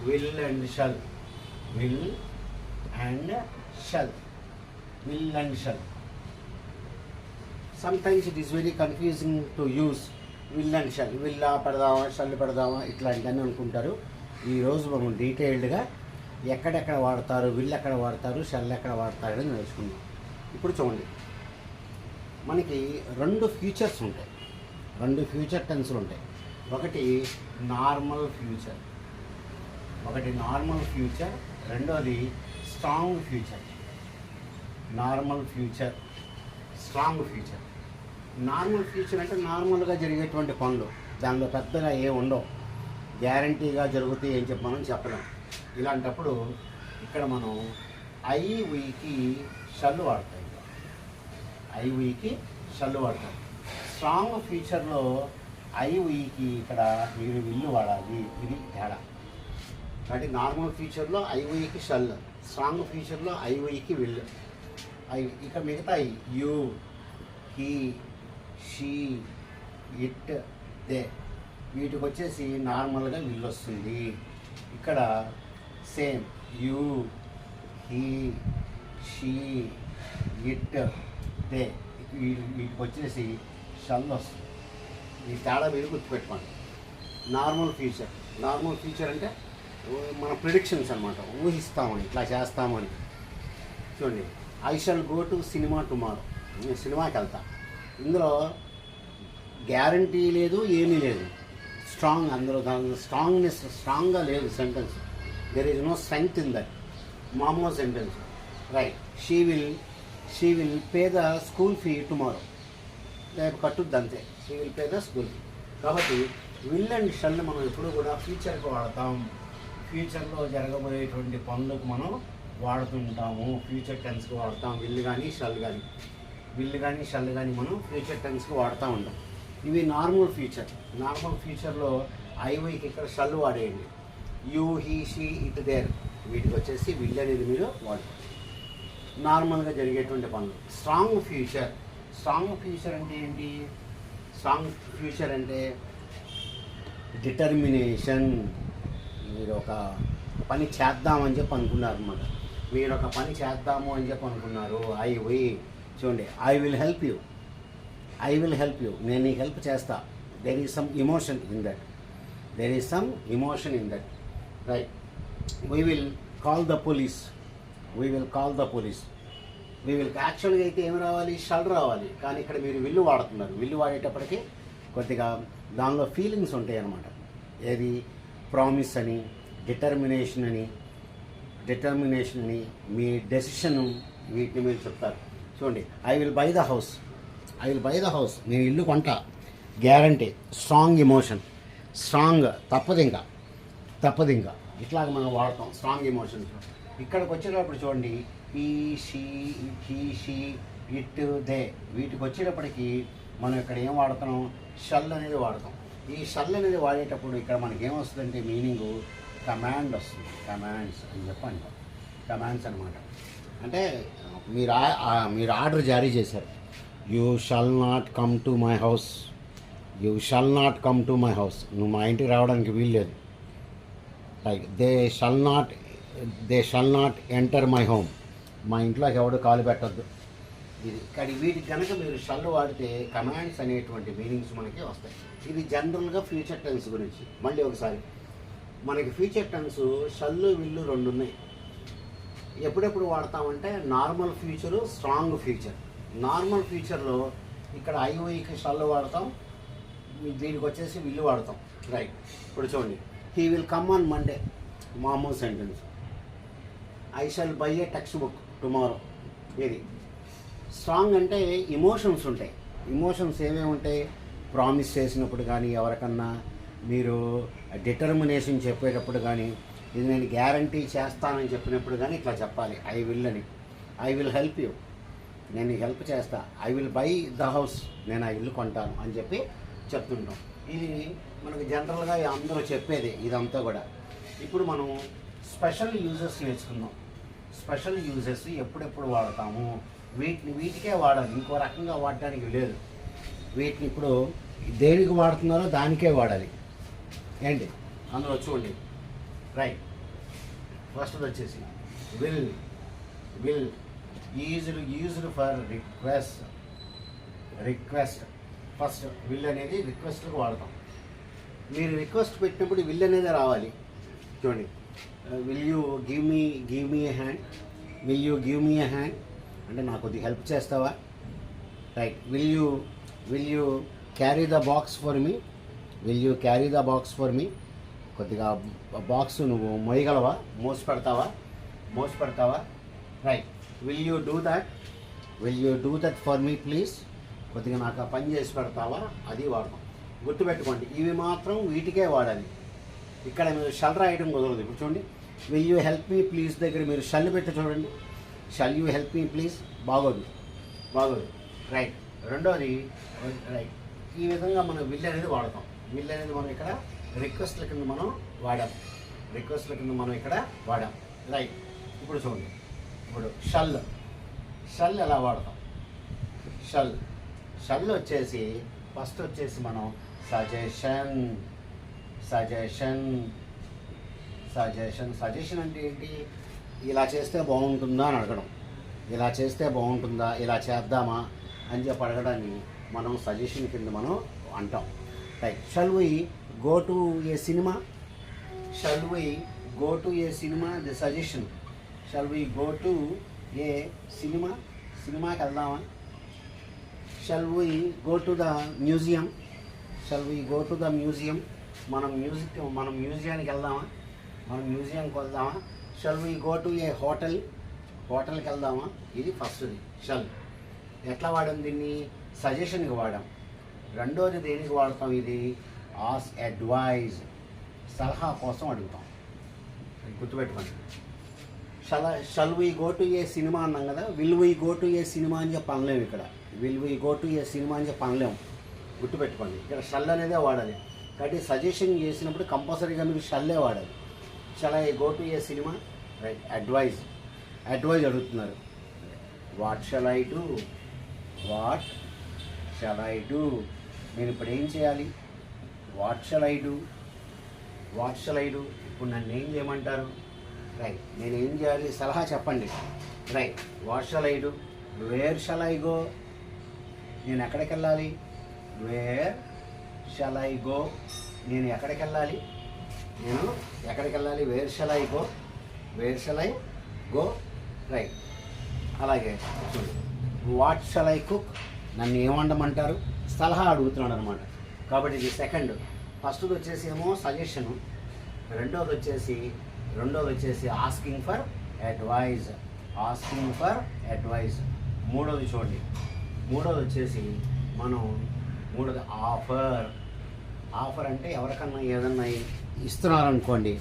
will and shall, will and shall, will and shall. Sometimes it is very confusing to use will and shall, will పెడదామా shall పెడదామా ఇట్లాంటివన్నీ అనుకుంటారు. ఈరోజు మనం డీటెయిల్డ్గా ఎక్కడెక్కడ వాడతారు, విల్ ఎక్కడ వాడతారు, షల్ ఎక్కడ వాడతారు అని నేర్చుకుందాం. ఇప్పుడు చూడండి, మనకి రెండు ఫ్యూచర్స్ ఉంటాయి, రెండు ఫ్యూచర్ టెన్స్లు ఉంటాయి. ఒకటి నార్మల్ ఫ్యూచర్, రెండోది strong future. Normal future, strong future. Normal future అంటే నార్మల్గా జరిగేటువంటి పనులు, దానిలో పెద్దగా ఏమి ఉండవు, గ్యారంటీగా జరుగుతాయి ఏం చెప్పమని చెప్పలేం. ఇలాంటప్పుడు ఇక్కడ మనం ఐకి షల్ వాడతాం, ఐకి షల్ వాడతాం. స్ట్రాంగ్ ఫ్యూచర్లో ఐకి ఇక్కడ మీరు విల్లు వాడాలి, ఇది తేడా. కాబట్టి నార్మల్ ఫ్యూచర్లో ఐకి షల్, స్ట్రాంగ్ ఫ్యూచర్లో ఐకి విల్లు. ఇక మిగతా you, he, she, it, they, వీటికి వచ్చేసి నార్మల్గా విల్లు వస్తుంది. ఇక్కడ same you, he, she, it, they, వీటికి వచ్చేసి షల్ వస్తుంది. ఈ తేడా మీరు గుర్తుపెట్టుకోండి. నార్మల్ ఫ్యూచర్ అంటే మన ప్రిడిక్షన్స్ అనమాట, ఊహిస్తామని, ఇట్లా చేస్తామని. చూడండి, I shall go to cinema tomorrow, నేను సినిమాకి వెళ్తా. ఇందులో గ్యారంటీ లేదు, ఏమీ లేదు. స్ట్రాంగ్, అందులో స్ట్రాంగ్నెస్ స్ట్రాంగ్గా లేదు sentence. There is no strength in that మామూలు sentence. Right, she will pay the school fee tomorrow, రేపు కట్టుద్ది అంతే, she will pay the school fee. కాబట్టి విల్ అండ్ షల్ మనం ఎప్పుడు కూడా ఫ్యూచర్కి వాడతాం, ఫ్యూచర్లో జరగబోయేటువంటి పనులకు మనం వాడుతుంటాము, ఫ్యూచర్ టెన్స్కి వాడతాం. విల్ కానీ షల్ కానీ మనం ఫ్యూచర్ టెన్స్కి వాడుతూ ఉంటాం. ఇవి నార్మల్ ఫ్యూచర్లో ఐకి ఇక్కడ షల్ వాడేయండి. You, he, she, it, they, వీటికి వచ్చేసి విల్ అనేది మీరు వాడతారు, నార్మల్గా జరిగేటువంటి పనులు. స్ట్రాంగ్ ఫ్యూచర్ అంటే ఏంటి? స్ట్రాంగ్ ఫ్యూచర్ అంటే డిటర్మినేషన్. మీరు ఒక పని చేద్దామని చెప్పి అనుకున్నారు అనమాట, మీరు ఒక పని చేద్దాము అని చెప్పి అనుకున్నారు. చూడండి, ఐ విల్ హెల్ప్ యూ, నేను నీకు హెల్ప్ చేస్తా. There is some emotion in that, right. We will call the police, యాక్చువల్గా అయితే ఏమి రావాలి? షల్ రావాలి. కానీ ఇక్కడ మీరు విల్లు వాడుతున్నారు. విల్లు వాడేటప్పటికి కొద్దిగా దానిలో ఫీలింగ్స్ ఉంటాయి అన్నమాట. ఏది? ప్రామిస్ అని, డిటర్మినేషన్ అని, మీ డెసిషన్, వీటిని మీరు చెప్తారు. చూడండి, I will buy the house, నేను ఇల్లు కొంటా, గ్యారంటీ. స్ట్రాంగ్ ఇమోషన్, తప్పదు ఇంకా ఇట్లాగ మనం వాడతాం స్ట్రాంగ్ ఇమోషన్స్. ఇక్కడికి వచ్చేటప్పుడు చూడండి, హీ, షీ, ఇట్, దే, వీటికి వచ్చేటప్పటికి మనం ఇక్కడ ఏం వాడుతున్నాం? షల్ అనేది వాడతాం. ఈ షల్ అనేది వాడేటప్పుడు ఇక్కడ మనకి ఏమొస్తుందంటే మీనింగు కమాండ్ వస్తుంది. కమాండ్స్ అని చెప్పి అంటాం. కమాండ్స్ అనమాట. అంటే మీరు ఆర్డర్ జారీ చేశారు. You shall not come to my house, నువ్వు మా ఇంటికి రావడానికి వీల్లేదు. Like they shall not enter my home, మా ఇంట్లోకి ఎవడు కాలు పెట్టద్దు. ఇది కానీ వీటికి కనుక మీరు షల్ వాడితే కమాండ్స్ అనేటువంటి మీనింగ్స్ మనకి వస్తాయి. ఇది జనరల్గా ఫ్యూచర్ టెన్స్ గురించి. మళ్ళీ ఒకసారి, మనకి ఫ్యూచర్ టెన్స్ షల్లు, విల్లు రెండు ఉన్నాయి. ఎప్పుడెప్పుడు వాడతామంటే normal future, strong future. Normal ఫ్యూచర్లో ఇక్కడ ఐకి షల్ వాడతాం, దీనికి వచ్చేసి విల్లు వాడతాం. రైట్. ఇప్పుడు చూడండి, he will come on Monday, మామూలు sentence. I shall buy a text book tomorrow. ఇది స్ట్రాంగ్ అంటే ఇమోషన్స్ ఉంటాయి. ఇమోషన్స్ ఏమేమి ఉంటాయి? ప్రామిస్ చేసినప్పుడు కానీ, ఎవరికన్నా మీరు డిటర్మినేషన్ చెప్పేటప్పుడు కానీ, ఇది నేను గ్యారంటీ చేస్తానని చెప్పినప్పుడు కానీ ఇట్లా చెప్పాలి. ఐ విల్ హెల్ప్ యూ, నేను హెల్ప్ చేస్తా. I will buy the house, నేను ఆ ఇల్లు కొంటాను అని చెప్పి చెప్తుంటాం. ఇది మనకు జనరల్గా అందరూ చెప్పేది ఇదంతా కూడా. ఇప్పుడు మనం స్పెషల్ యూజెస్ నేర్చుకుందాం. స్పెషల్ యూజెస్ ఎప్పుడెప్పుడు వాడతాము, వీటికే వాడాలి, ఇంకో రకంగా వాడటానికి లేదు. వీటిని ఇప్పుడు దేనికి వాడుతున్నారో దానికే వాడాలి. ఏంటి అందులో చూడండి. రైట్, ఫస్ట్ వచ్చేసి will will used for request first will అనేది రిక్వెస్ట్కి వాడతాం. మీరు రిక్వెస్ట్ పెట్టినప్పుడు విల్ అనేది రావాలి. చూడండి, will you give me A hand, will you give me A hand అంటే నాకు కొద్దిగా హెల్ప్ చేస్తావా, right. Will you carry the box for me, will you carry the box for me, కొద్దిగా బాక్స్ నువ్వు మోయగలవా, మోసి పెడతావా, right. Will you do that for me please, కొద్దిగా నాకు ఆ పని చేసి పెడతావా, అది వాడతాం. గుర్తుపెట్టుకోండి, ఇవి మాత్రం వీటికే వాడాలి. ఇక్కడ మీరు షల్ రాయడం కుదరదు. ఇప్పుడు చూడండి, will you help me please దగ్గర మీరు షల్ పెట్టి చూడండి, shall you help me please, బాగోదు, రైట్. రెండోది రైట్, ఈ విధంగా మనం విల్ అనేది వాడతాం. విల్ అనేది మనం ఇక్కడ రిక్వెస్ట్ల కింద మనం వాడాం, రైట్. ఇప్పుడు చూడండి, ఇప్పుడు షల్ ఎలా వాడతాం. షల్ వచ్చేసి ఫస్ట్ వచ్చేసి మనం సజెషన్ అంటే ఏంటి, ఇలా చేస్తే బాగుంటుందా అని అడగడం, ఇలా చేస్తే బాగుంటుందా, ఇలా చేద్దామా అని చెప్పి అడగడాన్ని మనం సజెషన్ కింద మనం అంటాం, right. Shall we go to a cinema, the suggestion. Shall we go to a సినిమాకి వెళ్దామా. Shall we go to the museum, మనం మ్యూజియానికి వెళ్దామా, shall we go to a హోటల్కి వెళ్దామా. ఇది ఫస్ట్ది షల్. ఎట్లా వాడాం దీన్ని, సజెషన్కి వాడాం. రెండోది దేనికి వాడతాం, ఇది అడ్వైజ్, సలహా కోసం అడుగుతాం. గుర్తుపెట్టుకోండి. Shall we go to a cinema అన్నాం కదా, will we go to a cinema అని చెప్పి అనలేము. ఇక్కడ will we go to a cinema అని చెప్పి అనలేము. గుర్తుపెట్టుకోండి, ఇక్కడ షల్ అనేదే వాడాలి. కాబట్టి సజెషన్ చేసినప్పుడు కంపల్సరీగా మీరు షల్లే వాడాలి. Shall I go to a cinema, right. Advise అడుగుతున్నారు. వాట్ షల్ ఐ డూ, నేను ఇప్పుడు ఏం చేయాలి. వాట్ షల్ ఐ డూ, ఇప్పుడు నన్ను ఏం చేయమంటారు, రైట్. నేను ఏం చేయాలి, సలహా చెప్పండి, right. What shall I do, where shall I go, నేను ఎక్కడికి వెళ్ళాలి, వేర్ షల్ ఐ గో, నేను ఎక్కడికి వెళ్ళాలి, where shall I go, right. అలాగే వాట్ షల్ ఐ కుక్, నన్ను ఏం వండమంటారు, సలహా అడుగుతున్నాడు అనమాట. కాబట్టి ఇది సెకండ్. ఫస్ట్ది వచ్చేసి ఏమో సజెషను, రెండోది వచ్చేసి ఆస్కింగ్ ఫర్ అడ్వైజ్. మూడోది చూడండి, మూడోది వచ్చేసి ఆఫర్ అంటే ఎవరికన్నా ఏదన్నా ఇస్తున్నారనుకోండి,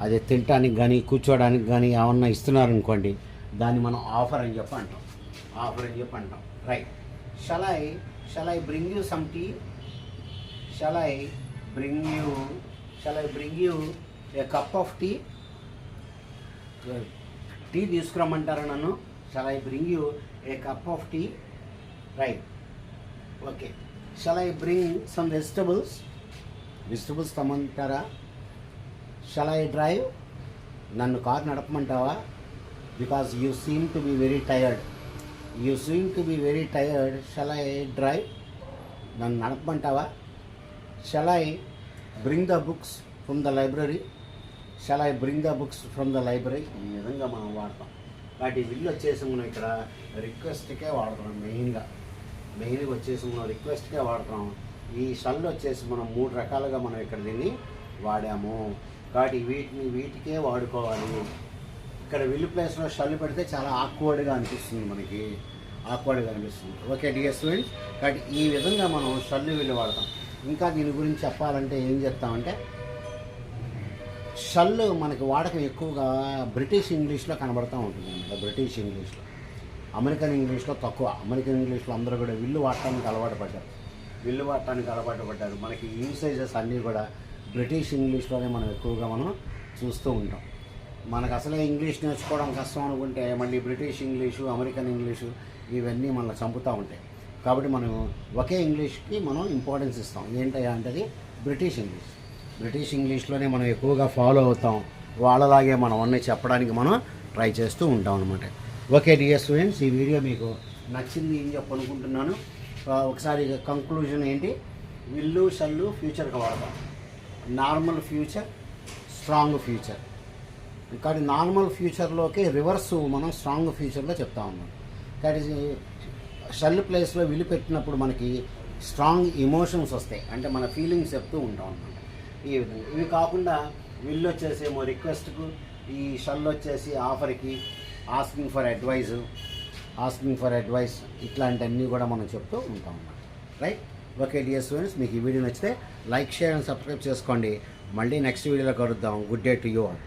అదే తినటానికి కానీ కూర్చోడానికి కానీ ఏమన్నా ఇస్తున్నారనుకోండి, దాన్ని మనం ఆఫర్ అని చెప్పి అంటాం, right. Shall I bring you some tea, shall I bring you a cup of tea తీసుకురమ్మంటారా నన్ను, shall I bring you a cup of tea, right. Okay. Shall I bring some vegetables తెమ్మంటారా. Shall I drive, నన్ను car నడపమంటావా, because you seem to be very tired, shall I drive, నన్ను నడపమంటావా. Shall I bring the books from the library, ఈ విధంగా మనం వాడతాం. వాటి విల్ వచ్చేసి మనం ఇక్కడ రిక్వెస్ట్కే వాడుతున్నాం. మెయిన్గా వచ్చేసి మనం రిక్వెస్ట్కే వాడుతున్నాం. ఈ షల్ వచ్చేసి మనం 3 రకాలుగా మనం ఇక్కడ దీన్ని వాడాము. కాబట్టి వీటికే వాడుకోవాలి. ఇక్కడ విల్ ప్లేస్లో షల్ పెడితే చాలా ఆక్వర్డ్గా అనిపిస్తుంది మనకి, ఓకే డియర్ స్టూడెంట్స్. కాబట్టి ఈ విధంగా మనం షల్ విల్ వాడతాం. ఇంకా దీని గురించి చెప్పాలంటే ఏం చెప్తామంటే, షల్ మనకి వాడకం ఎక్కువగా బ్రిటిష్ ఇంగ్లీష్లో కనబడుతూ ఉంటుంది అన్నమాట. అమెరికన్ ఇంగ్లీష్లో తక్కువ. అమెరికన్ ఇంగ్లీష్లో అందరూ కూడా విల్లు వాడటానికి అలవాటు పడ్డారు. మనకి యూసేజెస్ అన్నీ కూడా బ్రిటిష్ ఇంగ్లీష్లోనే మనం ఎక్కువగా చూస్తూ ఉంటాం. మనకు అసలే ఇంగ్లీష్ నేర్చుకోవడం కష్టం అనుకుంటే మళ్ళీ బ్రిటిష్ ఇంగ్లీషు, అమెరికన్ ఇంగ్లీషు ఇవన్నీ మనల్ని చంపుతూ ఉంటాయి. కాబట్టి మనం ఒకే ఇంగ్లీష్కి మనం ఇంపార్టెన్స్ ఇస్తాం. ఏంటంటే అది బ్రిటిష్ ఇంగ్లీష్లోనే మనం ఎక్కువగా ఫాలో అవుతాం. వాళ్ళలాగే మనం అన్నీ చెప్పడానికి మనం ట్రై చేస్తూ ఉంటాం అనమాట. ఓకే డియర్ స్టూడెంట్స్, ఈ వీడియో మీకు నచ్చింది అని చెప్పనుకుంటున్నాను. ఒకసారి కంక్లూజన్ ఏంటి, విల్లు షల్లు ఫ్యూచర్కి వాడతాం. Normal future, strong future. కానీ నార్మల్ ఫ్యూచర్లోకి రివర్స్ మనం స్ట్రాంగ్ ఫ్యూచర్లో చెప్తా ఉన్నాం. కానీ షల్ ప్లేస్లో విల్లు పెట్టినప్పుడు మనకి స్ట్రాంగ్ ఎమోషన్స్ వస్తాయి, అంటే మన ఫీలింగ్స్ చెప్తూ ఉంటాం అన్నమాట. ఈ విధంగా ఇవి కాకుండా విల్లు వచ్చేసేమో రిక్వెస్ట్కు, ఈ షల్ వచ్చేసి ఆఫర్కి, ఆస్కింగ్ ఫర్ అడ్వైస్ ఇట్లాంటివన్నీ కూడా మనం చెప్తూ ఉంటాం అన్నమాట. రైట్. ఓకే డియర్ స్టూడెంట్స్, మీకు ఈ వీడియో నచ్చితే లైక్, షేర్ అండ్ సబ్స్క్రైబ్ చేసుకోండి. మళ్ళీ నెక్స్ట్ వీడియోలో కలుద్దాం. Good day to you all.